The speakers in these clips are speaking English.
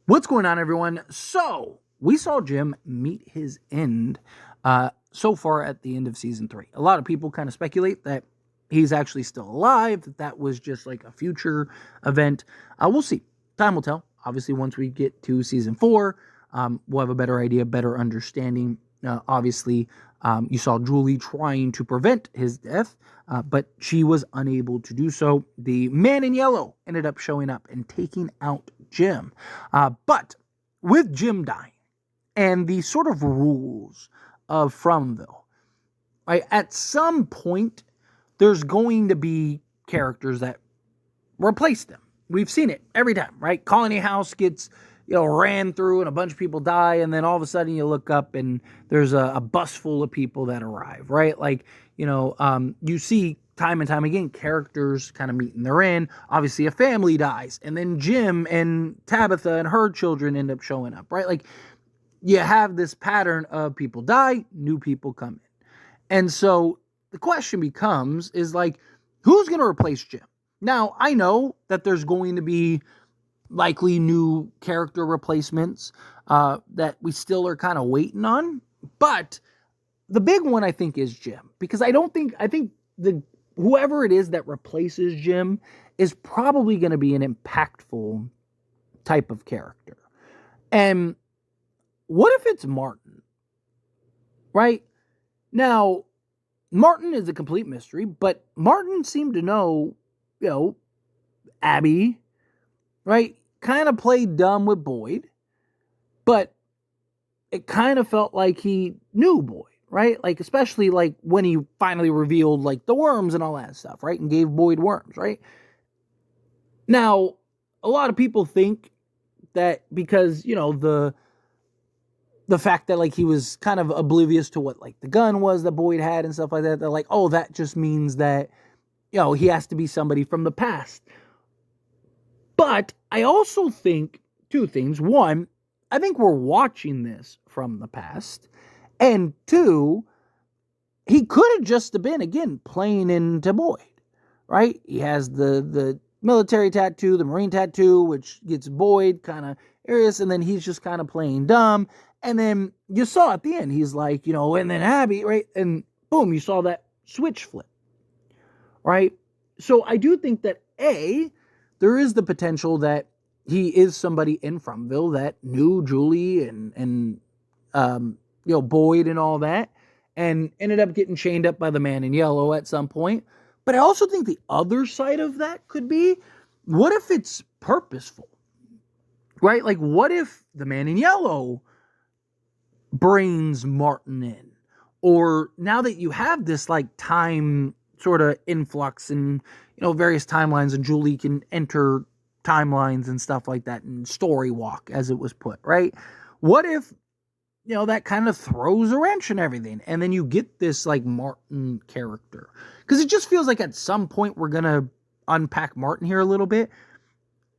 What's going on, everyone? So, we saw Jim meet his end so far at the end of season 3. A lot of people kind of speculate that he's actually still alive, that was just like a future event. We'll see. Time will tell. Obviously, once we get to season 4, we'll have a better idea, better understanding. Obviously, you saw Julie trying to prevent his death, but she was unable to do so. The man in yellow ended up showing up and taking out Jim. But with Jim dying and the sort of rules of FROMVILLE, right, at some point, there's going to be characters that replace them. We've seen it every time, right? Colony House gets ran through and a bunch of people die, and then all of a sudden you look up and there's a bus full of people that arrive, right? Like, you see time and time again characters kind of meeting their end. Obviously a family dies, and then Jim and Tabitha and her children end up showing up, right? Like, you have this pattern of people die, new people come in. And so the question becomes, is like, who's going to replace Jim? Now, I know that there's going to be likely new character replacements that we still are kind of waiting on. But the big one, I think, is Jim. Because I think whoever it is that replaces Jim is probably going to be an impactful type of character. And what if it's Martin? Right? Now, Martin is a complete mystery, but Martin seemed to know, Abby, right? Kind of played dumb with Boyd, but it kind of felt like he knew Boyd, right? Like, especially like when he finally revealed like the worms and all that stuff, right? And gave Boyd worms, right? Now, a lot of people think that because, the fact that like he was kind of oblivious to what like the gun was that Boyd had and stuff like that, they're like, oh, that just means that, he has to be somebody from the past. But I also think two things. One, I think we're watching this from the past. And two, he could have just been, again, playing into Boyd, right? He has the military tattoo, the Marine tattoo, which gets Boyd kind of curious, and then he's just kind of playing dumb. And then you saw at the end, he's like, and then Abby, right? And boom, you saw that switch flip, right? So I do think that, there is the potential that he is somebody in FROMVILLE that knew Julie and Boyd and all that, and ended up getting chained up by the man in yellow at some point. But I also think the other side of that could be, what if it's purposeful, right? Like, what if the man in yellow brings Martin in? Or now that you have this like time sort of influx and various timelines, and Julie can enter timelines and stuff like that, and story walk, as it was put, right? What if that kind of throws a wrench in everything, and then you get this like Martin character? Because it just feels like at some point we're gonna unpack Martin here a little bit.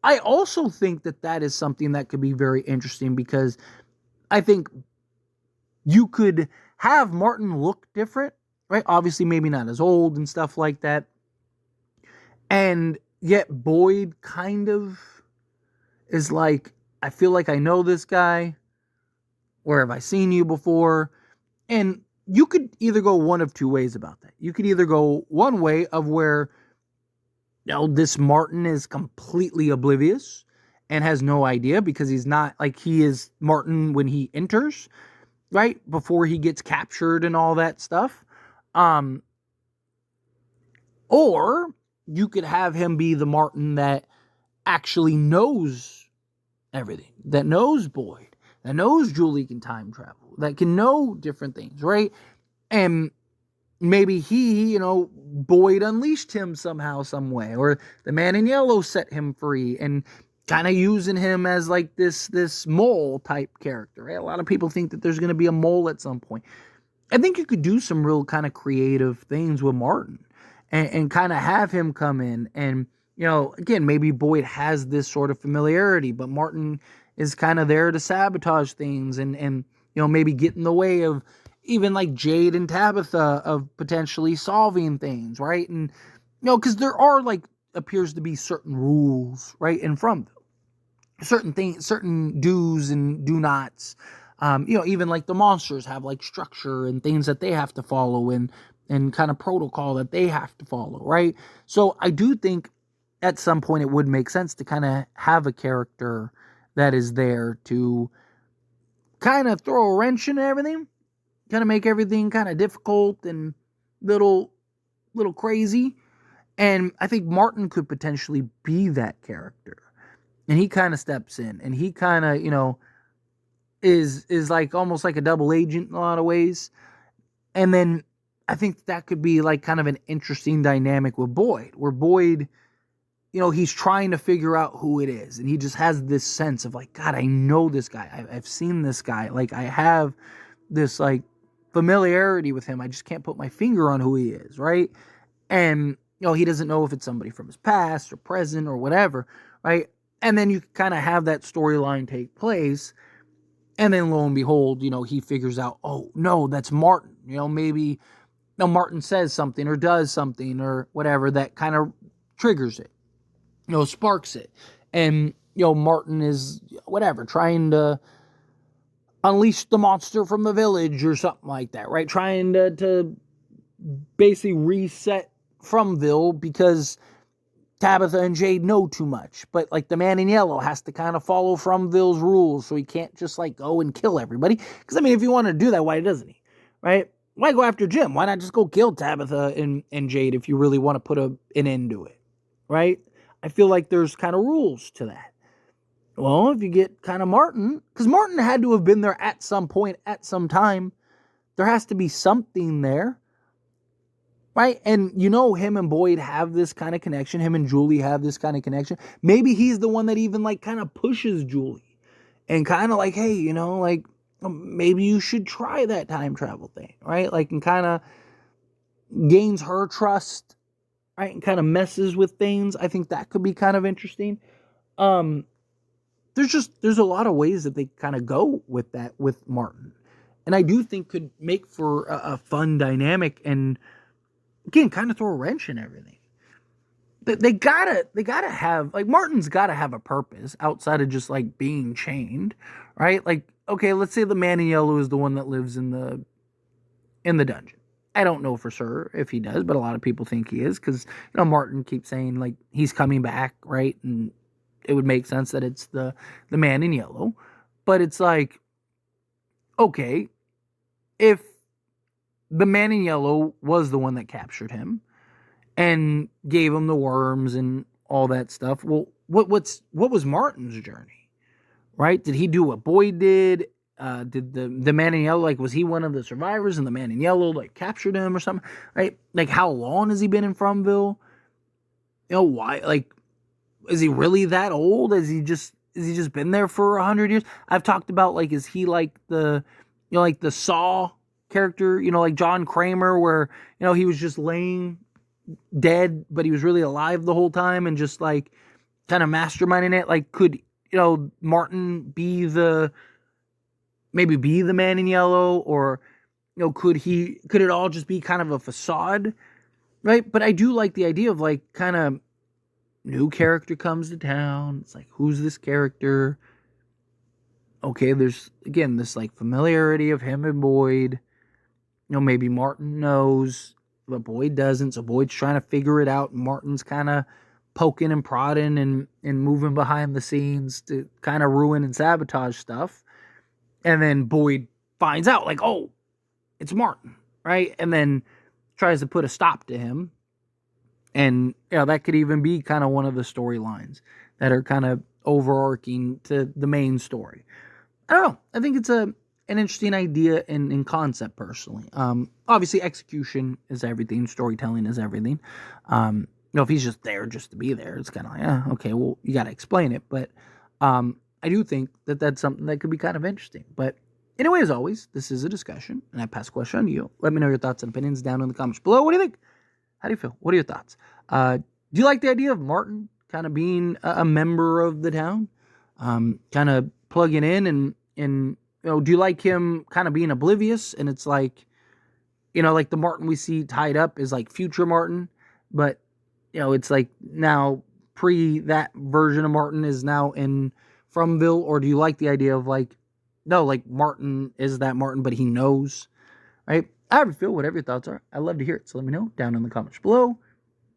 I also think that is something that could be very interesting, because I think you could have Martin look different, right? Obviously, maybe not as old and stuff like that. And yet Boyd kind of is like, I feel like I know this guy. Where have I seen you before? And you could either go one of two ways about that. You could either go one way of where, this Martin is completely oblivious and has no idea, because he's not like, he is Martin when he enters, right? Before he gets captured and all that stuff. Or you could have him be the Martin that actually knows everything, that knows Boyd, that knows Julie can time travel, that can know different things, right? And maybe he, Boyd unleashed him somehow, some way, or the man in yellow set him free, and kind of using him as like this mole type character, right? A lot of people think that there's going to be a mole at some point. I think you could do some real kind of creative things with Martin, and kind of have him come in, and again, maybe Boyd has this sort of familiarity, but Martin is kind of there to sabotage things, and maybe get in the way of even like Jade and Tabitha of potentially solving things, right? And because there are like appears to be certain rules, right, in FROMVILLE. certain things, certain do's and do nots. Even like the monsters have like structure and things that they have to follow and kind of protocol that they have to follow, right? So I do think at some point it would make sense to kind of have a character that is there to kind of throw a wrench in everything, kind of make everything kind of difficult and little crazy. And I think Martin could potentially be that character. And he kind of steps in and he kind of, is like almost like a double agent in a lot of ways. And then I think that could be like kind of an interesting dynamic with Boyd, where Boyd, he's trying to figure out who it is. And he just has this sense of like, God, I know this guy. I've seen this guy. Like I have this like familiarity with him. I just can't put my finger on who he is, right? And, he doesn't know if it's somebody from his past or present or whatever, right? And then you kind of have that storyline take place. And then lo and behold, he figures out, oh, no, that's Martin. Maybe Martin says something or does something or whatever that kind of triggers it, sparks it. And, Martin is, whatever, trying to unleash the monster from the village or something like that, right? Trying to basically reset FROMVILLE because Tabitha and Jade know too much. But, like, the man in yellow has to kind of follow FROMVILLE's rules, so he can't just, like, go and kill everybody. Because, I mean, if he wanted to do that, why doesn't he? Right? Why go after Jim? Why not just go kill Tabitha and Jade if you really want to put an end to it? Right? I feel like there's kind of rules to that. Well, if you get kind of Martin, because Martin had to have been there at some point, at some time. There has to be something there. Right? And him and Boyd have this kind of connection. Him and Julie have this kind of connection. Maybe he's the one that even like kind of pushes Julie and kind of like, hey, like maybe you should try that time travel thing, right? Like, and kind of gains her trust, right? And kind of messes with things. I think that could be kind of interesting. There's a lot of ways that they kind of go with that with Martin. And I do think could make for a fun dynamic and, again, kind of throw a wrench in everything. They gotta have, like, Martin's gotta have a purpose outside of just like being chained, right? Like, okay, let's say the man in yellow is the one that lives in the dungeon. I don't know for sure if he does, but a lot of people think he is because Martin keeps saying like he's coming back, right? And it would make sense that it's the man in yellow. But it's like, okay, if the man in yellow was the one that captured him and gave him the worms and all that stuff. Well, what was Martin's journey, right? Did he do what Boyd did? Did the man in yellow, like, was he one of the survivors and the man in yellow like captured him or something, right? Like, how long has he been in FROMVILLE? Why? Like, is he really that old? Has he just been there for 100 years? I've talked about, like, is he like the Saw character, like John Kramer, where he was just laying dead but he was really alive the whole time and just like kind of masterminding it. Like, could Martin be the man in yellow, or could it all just be kind of a facade, right? But I do like the idea of like kind of new character comes to town. It's like, who's this character? Okay, there's again this like familiarity of him and Boyd. Maybe Martin knows, but Boyd doesn't. So Boyd's trying to figure it out. And Martin's kind of poking and prodding and moving behind the scenes to kind of ruin and sabotage stuff. And then Boyd finds out, like, oh, it's Martin, right? And then tries to put a stop to him. And, that could even be kind of one of the storylines that are kind of overarching to the main story. I don't know. I think it's an interesting idea in concept, personally. Obviously, execution is everything. Storytelling is everything. If he's just there just to be there, it's kind of like, okay, well, you got to explain it. But I do think that that's something that could be kind of interesting. But anyway, as always, this is a discussion, and I pass the question on to you. Let me know your thoughts and opinions down in the comments below. What do you think? How do you feel? What are your thoughts? Do you like the idea of Martin kind of being a member of the town? Kind of plugging in and do you like him kind of being oblivious? And it's like, like the Martin we see tied up is like future Martin, but it's like now that version of Martin is now in FROMVILLE, or do you like the idea of like, no, like Martin is that Martin, but he knows, right? However you feel, whatever your thoughts are, I'd love to hear it. So let me know down in the comments below.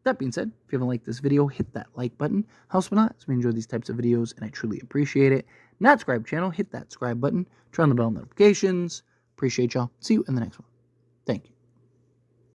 That being said, if you haven't liked this video, hit that like button. Helps me a lot, as we enjoy these types of videos, and I truly appreciate it. Not subscribe channel, hit that subscribe button. Turn on the bell notifications. Appreciate y'all. See you in the next one.